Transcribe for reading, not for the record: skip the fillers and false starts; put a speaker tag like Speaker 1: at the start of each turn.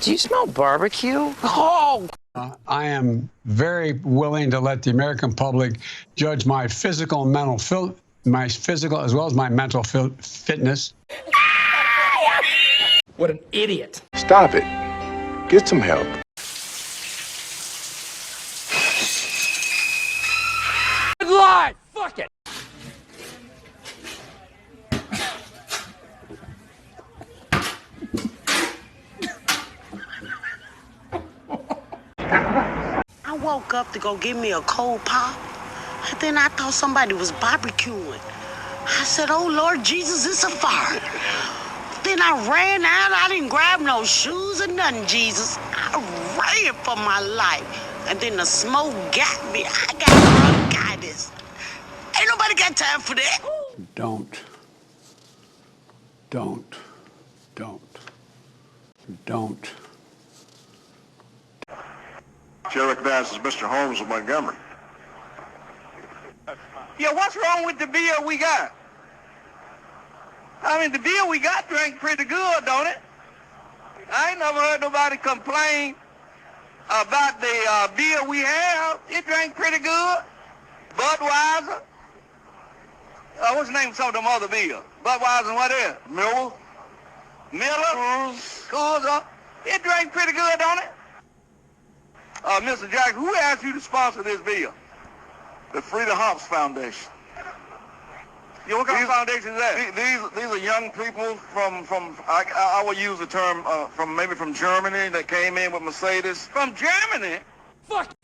Speaker 1: Do you smell barbecue? Oh!
Speaker 2: I am very willing to let the American public judge my physical and mental my physical as well as my mental fitness.
Speaker 3: What an idiot.
Speaker 4: Stop it. Get some help.
Speaker 3: Good life! Fuck it!
Speaker 5: I woke up to go get me a cold pop, and then I thought somebody was barbecuing. I said, oh, Lord Jesus, it's a fire. Then I ran out. I didn't grab no shoes or nothing, Jesus. I ran for my life. And then the smoke got me. I got bronchitis. Ain't nobody got time for that.
Speaker 2: Don't.
Speaker 6: She recognizes Mr. Holmes of Montgomery.
Speaker 7: Yeah, what's wrong with the beer we got? I mean, the beer we got drank pretty good, don't it? I ain't never heard nobody complain about the beer we have. It drank pretty good. Budweiser. What's the name of some of them other beer? Budweiser and what else? Miller. Coors. It drank pretty good, don't it? Mr. Jackson, who asked you to sponsor this beer?
Speaker 6: The Frida Hops Foundation.
Speaker 7: Yeah, what kind of foundation is that?
Speaker 6: These are young people from I would use the term from Germany that came in with Mercedes.
Speaker 7: From Germany?
Speaker 3: Fuck!